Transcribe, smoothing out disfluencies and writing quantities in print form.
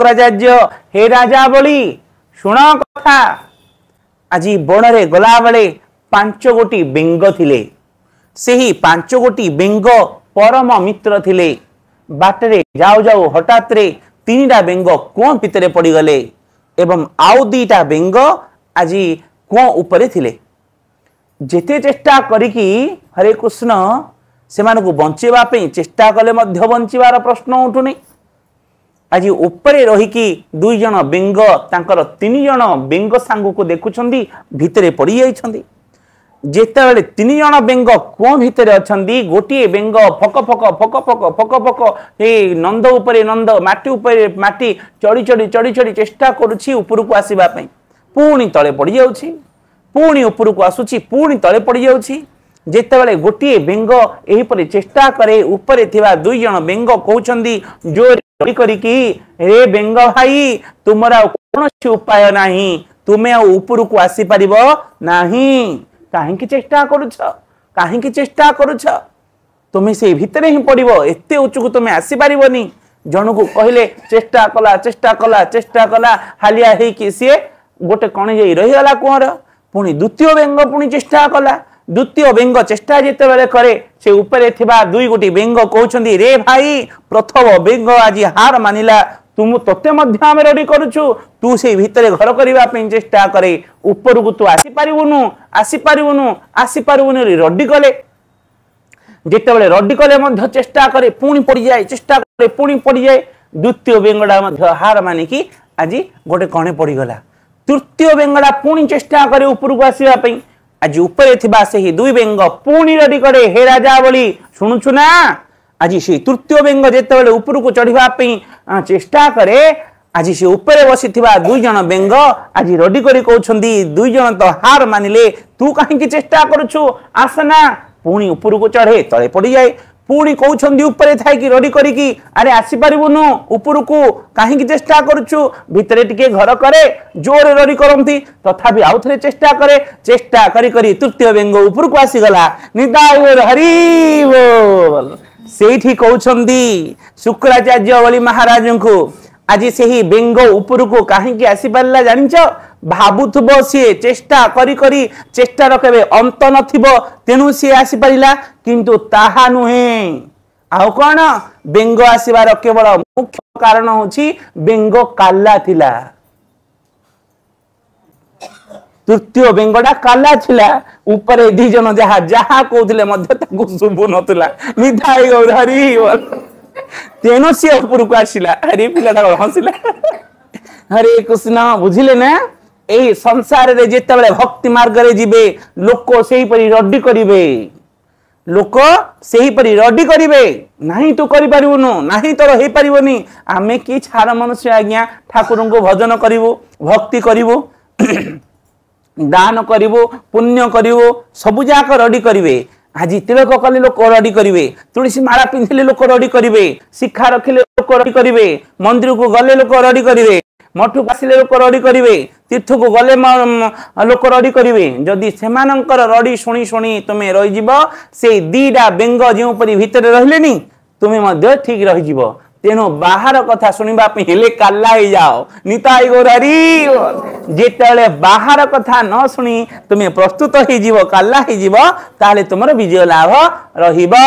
शुक्राचार्य हे राजा बोली शुण कथा आज बणरे गला बेले 5 गोटी बेंग थिले सेही 5 गोटी बेंग परम मित्र थिले बाटरे जाऊ जाऊ हठात रे 3टा बेंग कुआ भितर पड़ी गले एवं आउ 2टा बेंग आज कुआ उपरे थिले जेते चेष्टा करिकी हरे कृष्ण से मानकु बंचेवा पे चेष्टा कले मध्य बंचिवार प्रश्न उठुनी आज उपरे रहीकी 2 जन बेंग तांकर 3 जन बेंग सांग को देखुछंदी भितरे पड़ी जाइछंदी जेते बेले 3 जन बेंग कुआ भितरे अछंदी गोटिए बेंग फक फक फक फक फक फक हे नंद उपरे नंद माटी उपरे माटी चढ़ी चढ़ी चढ़ी चढ़ी चेष्टा करूछि ऊपर को आसीबा पई पुणी तळे पड़ी जाउछि पुणी ऊपर को आसुछि पुणी तळे पड़ी जाउछि जेते बेले गोटिए बेंग एही परे चेष्टा करे ऊपर थिबा 2 जन बेंग कहउछंदी जोर करिकी रे बेंग भाई तुमरा कोनोसी उपाय नाही तुमे ऊपर को आसी परिबो नाही काहेकि चेष्टा करूछ काहेकि चेष्टा करूछ तुमे से भितरे ही पड़िबो एते उच्च को तुमे आसी परिबोनी जन को कहले चेष्टा कला हालिया हे कि सी गोटे कणे जाई रही गला कुआर पुणी द्वितीय बेंग पुणी चेष्टा कला द्वितीय बेंग चेष्टा जिते बेले करे से ऊपर थिबा 2 गोटी बेंग कहउछंदी रे भाई प्रथम बेंग आज हार मानिला तुम तोते मध्य आमे रेडी करूछु तू से भीतर घर करबा पे चेष्टा करे ऊपर को तू आसी पारिबुनु रड्डी कले जेते बेले रड्डी कले मध्य चेष्टा करे पुणी पड़ी जाए चेष्टा करे पुणी पड़ी जाए द्वितीय बेंगडा मध्य हार मानिकी आज गोटे कणे पड़ी गला तृतीय बेंगडा पुणी चेष्टा करे ऊपर को आसीबा पे आज ऊपर थिबा सेही 2 बेंग पुणी रेडी करे हे राजा बोली सुनुछु ना आज से तृतीय बेंग जेते बेले ऊपर को चढ़ीबा पे चेष्टा करे आज से ऊपर बसी 2 जन बेंग आज रेडी करी कहउछंदी 2 जन तो हार मानिले तू काहे चेष्टा करूछु आसना पुणी ऊपर को चढ़े तळे पड़ी जाए पुणी कहउछंदी ऊपर थाई कि रेडी करी कि अरे आसी परिबुनु ऊपर को काहे चेष्टा करूछु भितरे टिके घर करे जोर रेडी करंती तथापि आउ थरे चेष्टा करे चेष्टा करी करी तृतीय बेंग ऊपर को आसी गला निदाय हरि बोल सेठी कहउछंदी शुक्राचार्य बोली महाराज को आज सेही बेंग ऊपर को काहे आसी पारला जानिछ भाबुथबो सी चेष्टा करी करी चेष्टा केबे अंत नथिबो तेनु सी आसी पारिला किंतु ताहा नुहे आउ कोन बेंग आसीबार केवल मुख्य कारण होछि बेंग काला थिला तृतीय बेंगडा काला थिला ऊपर 2 जन जहा जहा कहउथिले मध्य ताकू सुबु नथला निधाई गौधारी तेनो सी ऊपर को आसीला अरे पिलाटा हंसिला हरे कृष्ण बुझिले ना एही संसार रे जेते बेले भक्ति मार्ग रे जिबे लोक सेही परि रड्डी करिवे लोक सेही परि रड्डी करिवे नाही तू करि परिबुनु नाही तो रहि परिबोनी आमे की छार मनुष्य आज्ञा ठाकुर को भजन करिवो भक्ति करिवो दान करिवो पुण्य करिवो सबु जाक रड्डी करिवे आज तिलक कले लोक रड्डी करिवे तुलसी माला पिंधिले लोक रड्डी करिवे शिक्षा रखिले लोक रड्डी करिवे मंदिर को गले लोक रड्डी करिवे मठु आसिले लोक रड्डी करिवे तीर्थ को गले लोक रड्डी करिवे जदि सेमानंकर रड्डी शुणी शुणी तुमे रहि जिवो से 2टा बेंग जेउ परि भितर रहलेनी तुमे मध्य ठीक रहि जिवो तेनो बाहर कथा सुनिबा पे हेले काला ही जाओ निताई गौरारी जेतले बाहर कथा न सुनी तुमे प्रस्तुत ही जीवो काला ही जीवो ताले तुमर विजय लाभ रहिबो।